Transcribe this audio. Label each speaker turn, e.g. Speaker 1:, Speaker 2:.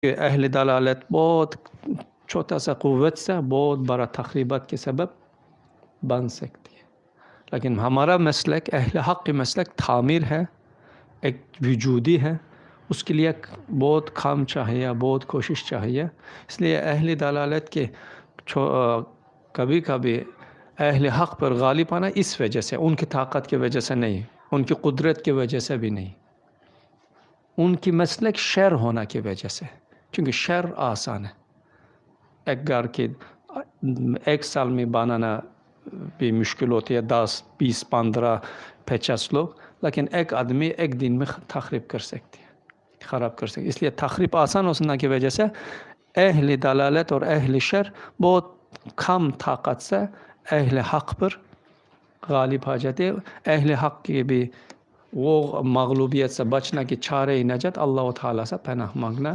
Speaker 1: کہ اہل دلالت بہت چھوٹا سا قوت سے بہت بڑا تخریبات کے سبب بن سکتی ہے، لیکن ہمارا مسلک اہل حق کی مسلک تعمیر ہے، ایک وجودی ہے، اس کے لیے بہت کام چاہیے، بہت کوشش چاہیے۔ اس لیے اہل دلالت کے کبھی کبھی اہل حق پر غالب آنا اس وجہ سے، ان کی طاقت کی وجہ سے نہیں، ان کی قدرت کی وجہ سے بھی نہیں، ان کی مسلک شر ہونا کی وجہ سے، کیونکہ شر آسان ہے۔ ایک گھر کے ایک سال میں بنانا بھی مشکل ہوتی ہے، 10 20 15 50 لوگ، لیکن ایک آدمی ایک دن میں تخریب کر سکتے ہیں، خراب کر سکتے ہیں۔ اس لیے تخریب آسان ہونے کی وجہ سے اہل دلالت اور اہل شر بہت کم طاقت سے اہل حق پر غالب آ جاتے۔ اہل حق کی بھی وہ مغلوبیت سے بچنا کی چارہ نجات اللہ تعالیٰ سے پناہ مانگنا